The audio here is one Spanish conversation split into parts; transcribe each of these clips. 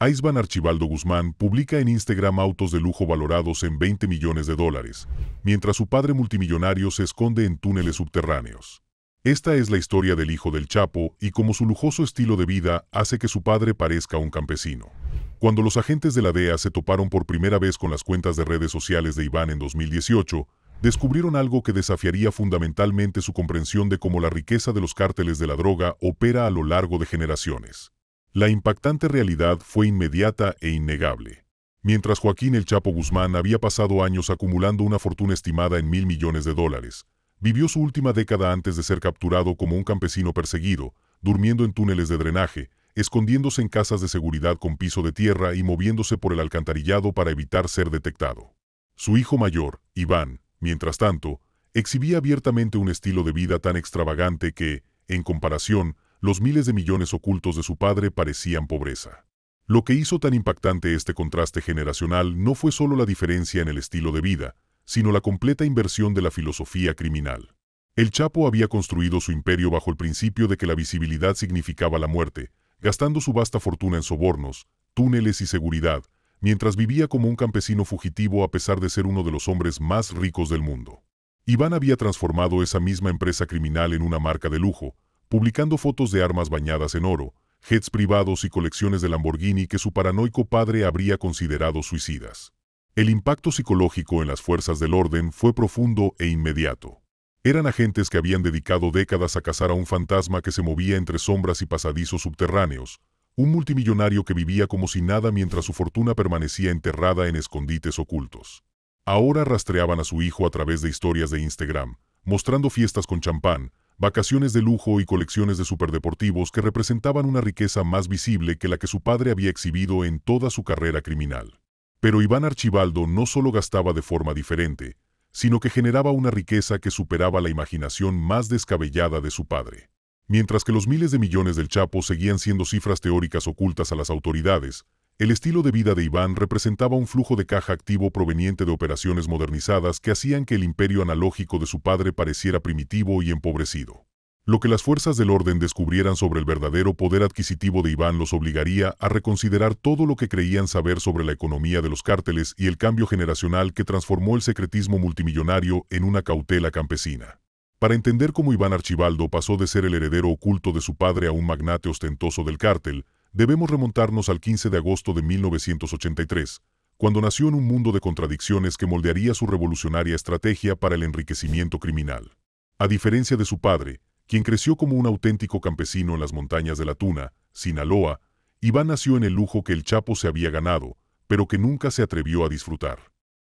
Iván Archibaldo Guzmán publica en Instagram autos de lujo valorados en $20 millones, mientras su padre multimillonario se esconde en túneles subterráneos. Esta es la historia del hijo del Chapo y cómo su lujoso estilo de vida hace que su padre parezca un campesino. Cuando los agentes de la DEA se toparon por primera vez con las cuentas de redes sociales de Iván en 2018, descubrieron algo que desafiaría fundamentalmente su comprensión de cómo la riqueza de los cárteles de la droga opera a lo largo de generaciones. La impactante realidad fue inmediata e innegable. Mientras Joaquín El Chapo Guzmán había pasado años acumulando una fortuna estimada en $1.000 millones, vivió su última década antes de ser capturado como un campesino perseguido, durmiendo en túneles de drenaje, escondiéndose en casas de seguridad con piso de tierra y moviéndose por el alcantarillado para evitar ser detectado. Su hijo mayor, Iván, mientras tanto, exhibía abiertamente un estilo de vida tan extravagante que, en comparación, los miles de millones ocultos de su padre parecían pobreza. Lo que hizo tan impactante este contraste generacional no fue solo la diferencia en el estilo de vida, sino la completa inversión de la filosofía criminal. El Chapo había construido su imperio bajo el principio de que la visibilidad significaba la muerte, gastando su vasta fortuna en sobornos, túneles y seguridad, mientras vivía como un campesino fugitivo a pesar de ser uno de los hombres más ricos del mundo. Iván había transformado esa misma empresa criminal en una marca de lujo, publicando fotos de armas bañadas en oro, jets privados y colecciones de Lamborghini que su paranoico padre habría considerado suicidas. El impacto psicológico en las fuerzas del orden fue profundo e inmediato. Eran agentes que habían dedicado décadas a cazar a un fantasma que se movía entre sombras y pasadizos subterráneos, un multimillonario que vivía como si nada mientras su fortuna permanecía enterrada en escondites ocultos. Ahora rastreaban a su hijo a través de historias de Instagram, mostrando fiestas con champán, vacaciones de lujo y colecciones de superdeportivos que representaban una riqueza más visible que la que su padre había exhibido en toda su carrera criminal. Pero Iván Archibaldo no solo gastaba de forma diferente, sino que generaba una riqueza que superaba la imaginación más descabellada de su padre. Mientras que los miles de millones del Chapo seguían siendo cifras teóricas ocultas a las autoridades, el estilo de vida de Iván representaba un flujo de caja activo proveniente de operaciones modernizadas que hacían que el imperio analógico de su padre pareciera primitivo y empobrecido. Lo que las fuerzas del orden descubrieran sobre el verdadero poder adquisitivo de Iván los obligaría a reconsiderar todo lo que creían saber sobre la economía de los cárteles y el cambio generacional que transformó el secretismo multimillonario en una cautela campesina. Para entender cómo Iván Archibaldo pasó de ser el heredero oculto de su padre a un magnate ostentoso del cártel, debemos remontarnos al 15 de agosto de 1983, cuando nació en un mundo de contradicciones que moldearía su revolucionaria estrategia para el enriquecimiento criminal. A diferencia de su padre, quien creció como un auténtico campesino en las montañas de la Tuna, Sinaloa, Iván nació en el lujo que el Chapo se había ganado, pero que nunca se atrevió a disfrutar.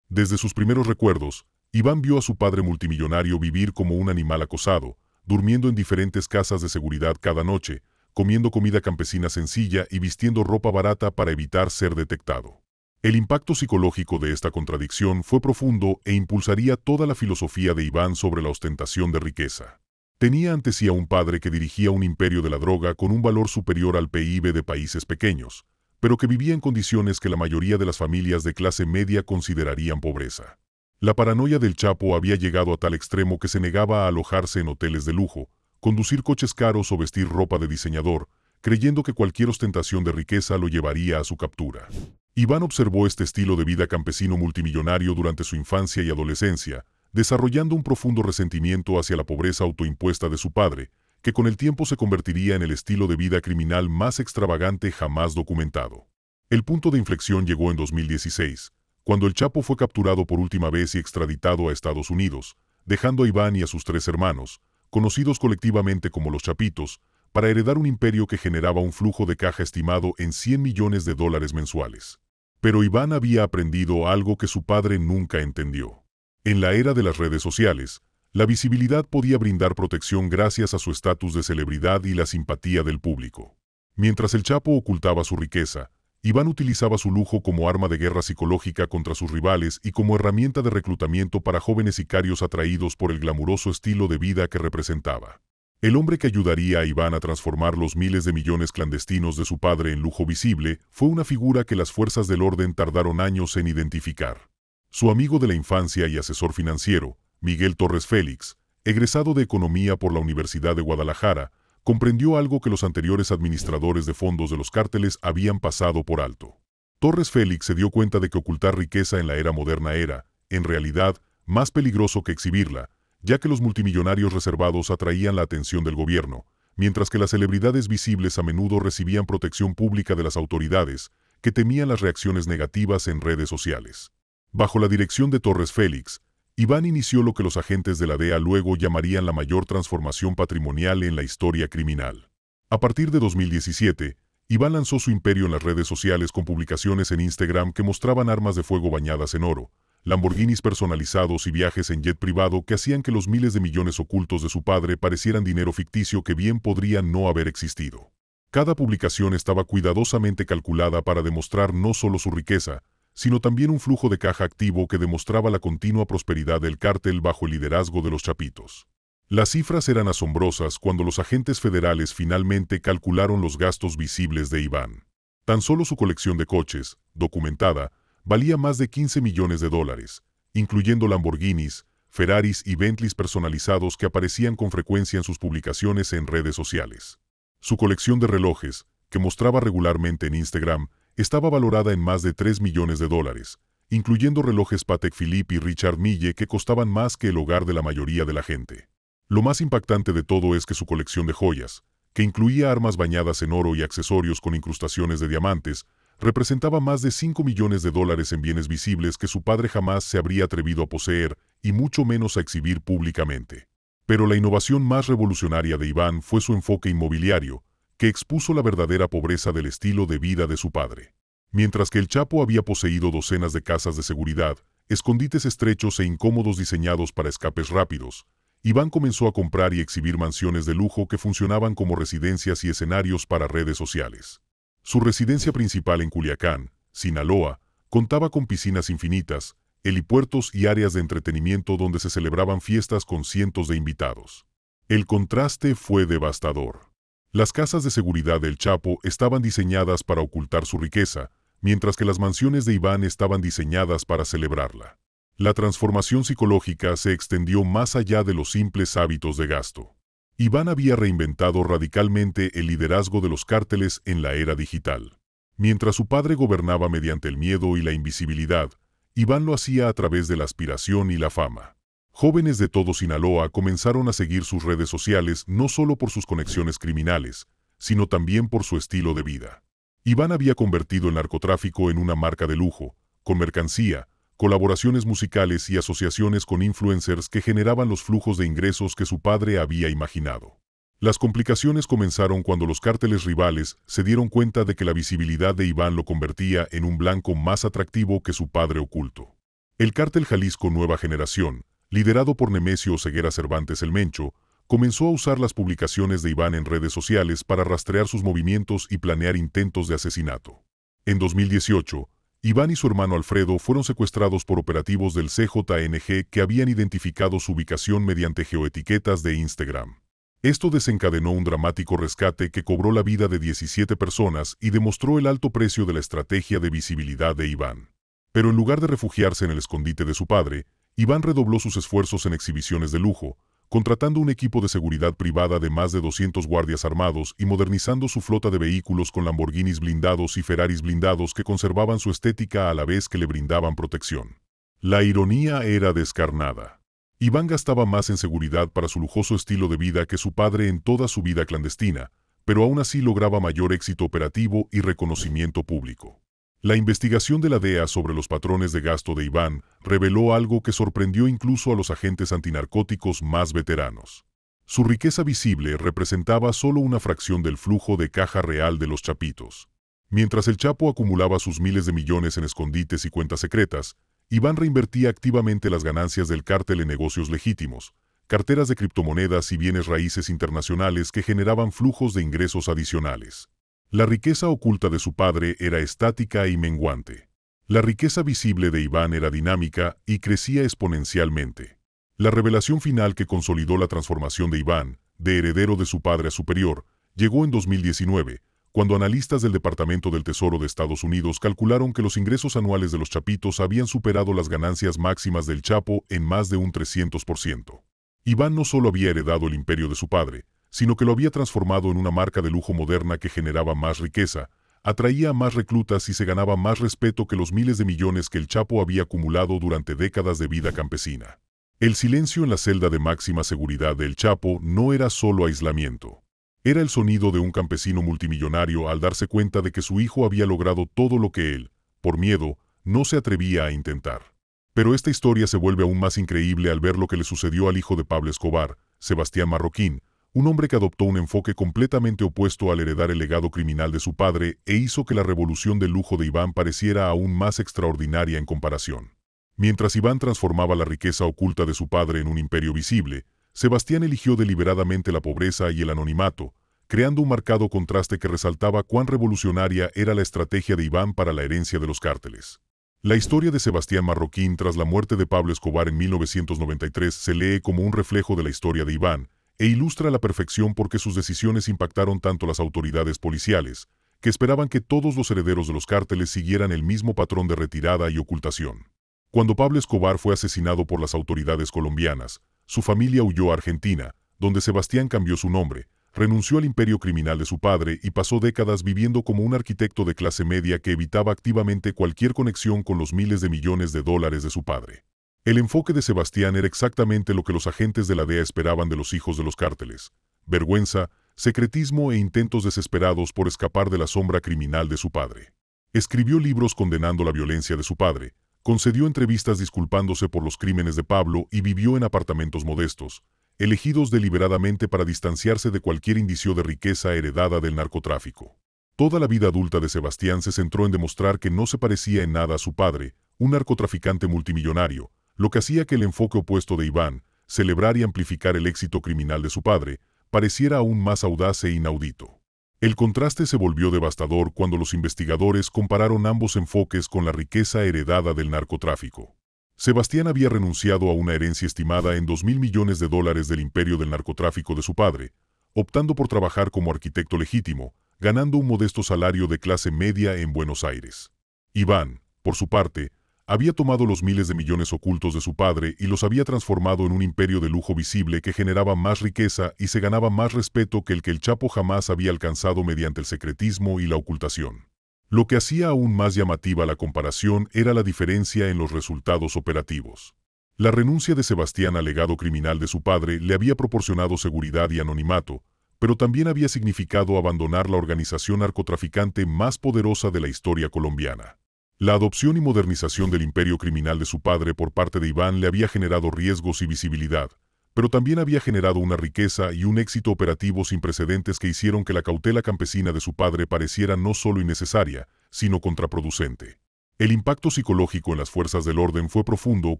Desde sus primeros recuerdos, Iván vio a su padre multimillonario vivir como un animal acosado, durmiendo en diferentes casas de seguridad cada noche, comiendo comida campesina sencilla y vistiendo ropa barata para evitar ser detectado. El impacto psicológico de esta contradicción fue profundo e impulsaría toda la filosofía de Iván sobre la ostentación de riqueza. Tenía ante sí a un padre que dirigía un imperio de la droga con un valor superior al PIB de países pequeños, pero que vivía en condiciones que la mayoría de las familias de clase media considerarían pobreza. La paranoia del Chapo había llegado a tal extremo que se negaba a alojarse en hoteles de lujo, conducir coches caros o vestir ropa de diseñador, creyendo que cualquier ostentación de riqueza lo llevaría a su captura. Iván observó este estilo de vida campesino multimillonario durante su infancia y adolescencia, desarrollando un profundo resentimiento hacia la pobreza autoimpuesta de su padre, que con el tiempo se convertiría en el estilo de vida criminal más extravagante jamás documentado. El punto de inflexión llegó en 2016, cuando el Chapo fue capturado por última vez y extraditado a Estados Unidos, dejando a Iván y a sus 3 hermanos, conocidos colectivamente como los Chapitos, para heredar un imperio que generaba un flujo de caja estimado en $100 millones mensuales. Pero Iván había aprendido algo que su padre nunca entendió. En la era de las redes sociales, la visibilidad podía brindar protección gracias a su estatus de celebridad y la simpatía del público. Mientras el Chapo ocultaba su riqueza, Iván utilizaba su lujo como arma de guerra psicológica contra sus rivales y como herramienta de reclutamiento para jóvenes sicarios atraídos por el glamuroso estilo de vida que representaba. El hombre que ayudaría a Iván a transformar los miles de millones clandestinos de su padre en lujo visible fue una figura que las fuerzas del orden tardaron años en identificar. Su amigo de la infancia y asesor financiero, Miguel Torres Félix, egresado de Economía por la Universidad de Guadalajara, comprendió algo que los anteriores administradores de fondos de los cárteles habían pasado por alto. Torres Félix se dio cuenta de que ocultar riqueza en la era moderna era, en realidad, más peligroso que exhibirla, ya que los multimillonarios reservados atraían la atención del gobierno, mientras que las celebridades visibles a menudo recibían protección pública de las autoridades, que temían las reacciones negativas en redes sociales. Bajo la dirección de Torres Félix, Iván inició lo que los agentes de la DEA luego llamarían la mayor transformación patrimonial en la historia criminal. A partir de 2017, Iván lanzó su imperio en las redes sociales con publicaciones en Instagram que mostraban armas de fuego bañadas en oro, Lamborghinis personalizados y viajes en jet privado que hacían que los miles de millones ocultos de su padre parecieran dinero ficticio que bien podría no haber existido. Cada publicación estaba cuidadosamente calculada para demostrar no solo su riqueza, sino también un flujo de caja activo que demostraba la continua prosperidad del cártel bajo el liderazgo de los Chapitos. Las cifras eran asombrosas cuando los agentes federales finalmente calcularon los gastos visibles de Iván. Tan solo su colección de coches, documentada, valía más de 15 millones de dólares, incluyendo Lamborghinis, Ferraris y Bentleys personalizados que aparecían con frecuencia en sus publicaciones en redes sociales. Su colección de relojes, que mostraba regularmente en Instagram, estaba valorada en más de 3 millones de dólares, incluyendo relojes Patek Philippe y Richard Mille que costaban más que el hogar de la mayoría de la gente. Lo más impactante de todo es que su colección de joyas, que incluía armas bañadas en oro y accesorios con incrustaciones de diamantes, representaba más de 5 millones de dólares en bienes visibles que su padre jamás se habría atrevido a poseer y mucho menos a exhibir públicamente. Pero la innovación más revolucionaria de Iván fue su enfoque inmobiliario, que expuso la verdadera pobreza del estilo de vida de su padre. Mientras que el Chapo había poseído docenas de casas de seguridad, escondites estrechos e incómodos diseñados para escapes rápidos, Iván comenzó a comprar y exhibir mansiones de lujo que funcionaban como residencias y escenarios para redes sociales. Su residencia principal en Culiacán, Sinaloa, contaba con piscinas infinitas, helipuertos y áreas de entretenimiento donde se celebraban fiestas con cientos de invitados. El contraste fue devastador. Las casas de seguridad del Chapo estaban diseñadas para ocultar su riqueza, mientras que las mansiones de Iván estaban diseñadas para celebrarla. La transformación psicológica se extendió más allá de los simples hábitos de gasto. Iván había reinventado radicalmente el liderazgo de los cárteles en la era digital. Mientras su padre gobernaba mediante el miedo y la invisibilidad, Iván lo hacía a través de la aspiración y la fama. Jóvenes de todo Sinaloa comenzaron a seguir sus redes sociales no solo por sus conexiones criminales, sino también por su estilo de vida. Iván había convertido el narcotráfico en una marca de lujo, con mercancía, colaboraciones musicales y asociaciones con influencers que generaban los flujos de ingresos que su padre había imaginado. Las complicaciones comenzaron cuando los cárteles rivales se dieron cuenta de que la visibilidad de Iván lo convertía en un blanco más atractivo que su padre oculto. El cártel Jalisco Nueva Generación, liderado por Nemesio Oseguera Cervantes el Mencho, comenzó a usar las publicaciones de Iván en redes sociales para rastrear sus movimientos y planear intentos de asesinato. En 2018, Iván y su hermano Alfredo fueron secuestrados por operativos del CJNG que habían identificado su ubicación mediante geoetiquetas de Instagram. Esto desencadenó un dramático rescate que cobró la vida de 17 personas y demostró el alto precio de la estrategia de visibilidad de Iván. Pero en lugar de refugiarse en el escondite de su padre, Iván redobló sus esfuerzos en exhibiciones de lujo, contratando un equipo de seguridad privada de más de 200 guardias armados y modernizando su flota de vehículos con Lamborghinis blindados y Ferraris blindados que conservaban su estética a la vez que le brindaban protección. La ironía era descarnada. Iván gastaba más en seguridad para su lujoso estilo de vida que su padre en toda su vida clandestina, pero aún así lograba mayor éxito operativo y reconocimiento público. La investigación de la DEA sobre los patrones de gasto de Iván reveló algo que sorprendió incluso a los agentes antinarcóticos más veteranos. Su riqueza visible representaba solo una fracción del flujo de caja real de los Chapitos. Mientras el Chapo acumulaba sus miles de millones en escondites y cuentas secretas, Iván reinvertía activamente las ganancias del cártel en negocios legítimos, carteras de criptomonedas y bienes raíces internacionales que generaban flujos de ingresos adicionales. La riqueza oculta de su padre era estática y menguante. La riqueza visible de Iván era dinámica y crecía exponencialmente. La revelación final que consolidó la transformación de Iván, de heredero de su padre a superior, llegó en 2019, cuando analistas del Departamento del Tesoro de Estados Unidos calcularon que los ingresos anuales de los Chapitos habían superado las ganancias máximas del Chapo en más de un 300%. Iván no solo había heredado el imperio de su padre, sino que lo había transformado en una marca de lujo moderna que generaba más riqueza, atraía a más reclutas y se ganaba más respeto que los miles de millones que el Chapo había acumulado durante décadas de vida campesina. El silencio en la celda de máxima seguridad del Chapo no era solo aislamiento. Era el sonido de un campesino multimillonario al darse cuenta de que su hijo había logrado todo lo que él, por miedo, no se atrevía a intentar. Pero esta historia se vuelve aún más increíble al ver lo que le sucedió al hijo de Pablo Escobar, Sebastián Marroquín, un hombre que adoptó un enfoque completamente opuesto al heredar el legado criminal de su padre e hizo que la revolución del lujo de Iván pareciera aún más extraordinaria en comparación. Mientras Iván transformaba la riqueza oculta de su padre en un imperio visible, Sebastián eligió deliberadamente la pobreza y el anonimato, creando un marcado contraste que resaltaba cuán revolucionaria era la estrategia de Iván para la herencia de los cárteles. La historia de Sebastián Marroquín tras la muerte de Pablo Escobar en 1993 se lee como un reflejo de la historia de Iván, e ilustra a la perfección porque sus decisiones impactaron tanto las autoridades policiales, que esperaban que todos los herederos de los cárteles siguieran el mismo patrón de retirada y ocultación. Cuando Pablo Escobar fue asesinado por las autoridades colombianas, su familia huyó a Argentina, donde Sebastián cambió su nombre, renunció al imperio criminal de su padre y pasó décadas viviendo como un arquitecto de clase media que evitaba activamente cualquier conexión con los miles de millones de dólares de su padre. El enfoque de Sebastián era exactamente lo que los agentes de la DEA esperaban de los hijos de los cárteles: vergüenza, secretismo e intentos desesperados por escapar de la sombra criminal de su padre. Escribió libros condenando la violencia de su padre, concedió entrevistas disculpándose por los crímenes de Pablo y vivió en apartamentos modestos, elegidos deliberadamente para distanciarse de cualquier indicio de riqueza heredada del narcotráfico. Toda la vida adulta de Sebastián se centró en demostrar que no se parecía en nada a su padre, un narcotraficante multimillonario, lo que hacía que el enfoque opuesto de Iván, celebrar y amplificar el éxito criminal de su padre, pareciera aún más audaz e inaudito. El contraste se volvió devastador cuando los investigadores compararon ambos enfoques con la riqueza heredada del narcotráfico. Sebastián había renunciado a una herencia estimada en $2.000 millones del imperio del narcotráfico de su padre, optando por trabajar como arquitecto legítimo, ganando un modesto salario de clase media en Buenos Aires. Iván, por su parte, había tomado los miles de millones ocultos de su padre y los había transformado en un imperio de lujo visible que generaba más riqueza y se ganaba más respeto que el Chapo jamás había alcanzado mediante el secretismo y la ocultación. Lo que hacía aún más llamativa la comparación era la diferencia en los resultados operativos. La renuncia de Sebastián al legado criminal de su padre le había proporcionado seguridad y anonimato, pero también había significado abandonar la organización narcotraficante más poderosa de la historia colombiana. La adopción y modernización del imperio criminal de su padre por parte de Iván le había generado riesgos y visibilidad, pero también había generado una riqueza y un éxito operativo sin precedentes que hicieron que la cautela campesina de su padre pareciera no solo innecesaria, sino contraproducente. El impacto psicológico en las fuerzas del orden fue profundo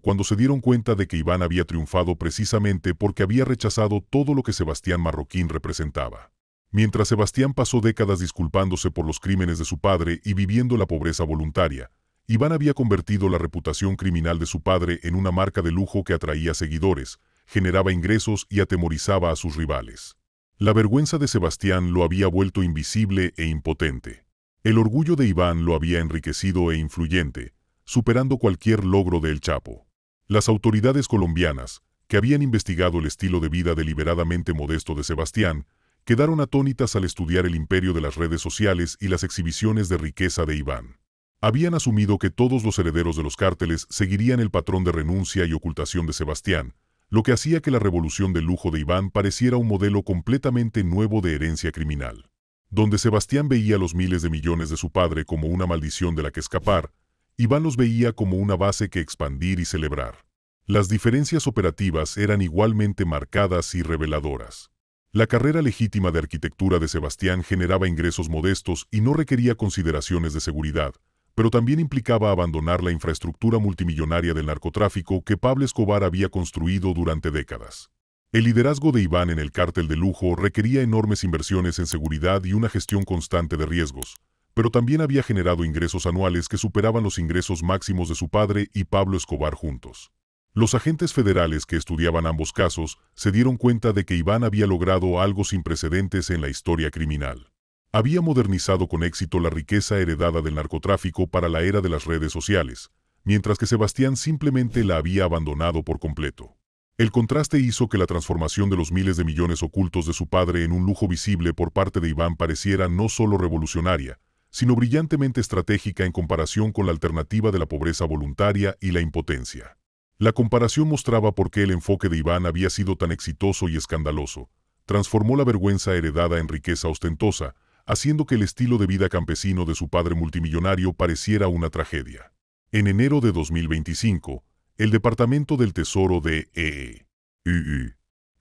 cuando se dieron cuenta de que Iván había triunfado precisamente porque había rechazado todo lo que Sebastián Marroquín representaba. Mientras Sebastián pasó décadas disculpándose por los crímenes de su padre y viviendo la pobreza voluntaria, Iván había convertido la reputación criminal de su padre en una marca de lujo que atraía seguidores, generaba ingresos y atemorizaba a sus rivales. La vergüenza de Sebastián lo había vuelto invisible e impotente. El orgullo de Iván lo había enriquecido e influyente, superando cualquier logro de El Chapo. Las autoridades colombianas, que habían investigado el estilo de vida deliberadamente modesto de Sebastián, quedaron atónitas al estudiar el imperio de las redes sociales y las exhibiciones de riqueza de Iván. Habían asumido que todos los herederos de los cárteles seguirían el patrón de renuncia y ocultación de Sebastián, lo que hacía que la revolución del lujo de Iván pareciera un modelo completamente nuevo de herencia criminal. Donde Sebastián veía los miles de millones de su padre como una maldición de la que escapar, Iván los veía como una base que expandir y celebrar. Las diferencias operativas eran igualmente marcadas y reveladoras. La carrera legítima de arquitectura de Sebastián generaba ingresos modestos y no requería consideraciones de seguridad, pero también implicaba abandonar la infraestructura multimillonaria del narcotráfico que Pablo Escobar había construido durante décadas. El liderazgo de Iván en el cártel de lujo requería enormes inversiones en seguridad y una gestión constante de riesgos, pero también había generado ingresos anuales que superaban los ingresos máximos de su padre y Pablo Escobar juntos. Los agentes federales que estudiaban ambos casos se dieron cuenta de que Iván había logrado algo sin precedentes en la historia criminal. Había modernizado con éxito la riqueza heredada del narcotráfico para la era de las redes sociales, mientras que Sebastián simplemente la había abandonado por completo. El contraste hizo que la transformación de los miles de millones ocultos de su padre en un lujo visible por parte de Iván pareciera no solo revolucionaria, sino brillantemente estratégica en comparación con la alternativa de la pobreza voluntaria y la impotencia. La comparación mostraba por qué el enfoque de Iván había sido tan exitoso y escandaloso. Transformó la vergüenza heredada en riqueza ostentosa, haciendo que el estilo de vida campesino de su padre multimillonario pareciera una tragedia. En enero de 2025, el Departamento del Tesoro de EE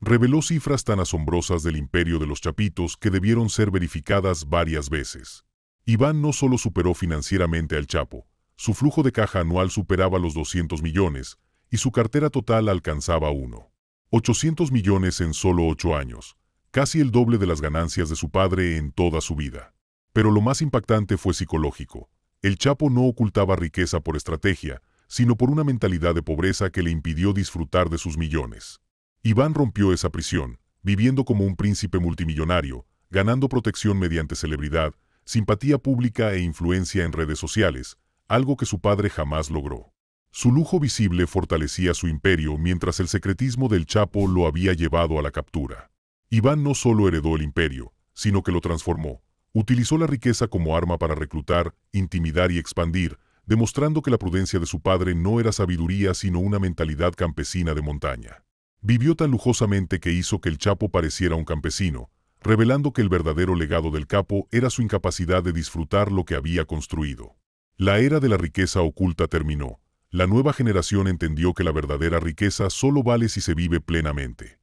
reveló cifras tan asombrosas del imperio de los Chapitos que debieron ser verificadas varias veces. Iván no solo superó financieramente al Chapo, su flujo de caja anual superaba los 200 millones y su cartera total alcanzaba 800 millones en solo 8 años, casi el doble de las ganancias de su padre en toda su vida. Pero lo más impactante fue psicológico. El Chapo no ocultaba riqueza por estrategia, sino por una mentalidad de pobreza que le impidió disfrutar de sus millones. Iván rompió esa prisión, viviendo como un príncipe multimillonario, ganando protección mediante celebridad, simpatía pública e influencia en redes sociales, algo que su padre jamás logró. Su lujo visible fortalecía su imperio mientras el secretismo del Chapo lo había llevado a la captura. Iván no solo heredó el imperio, sino que lo transformó. Utilizó la riqueza como arma para reclutar, intimidar y expandir, demostrando que la prudencia de su padre no era sabiduría sino una mentalidad campesina de montaña. Vivió tan lujosamente que hizo que el Chapo pareciera un campesino, revelando que el verdadero legado del capo era su incapacidad de disfrutar lo que había construido. La era de la riqueza oculta terminó. La nueva generación entendió que la verdadera riqueza solo vale si se vive plenamente.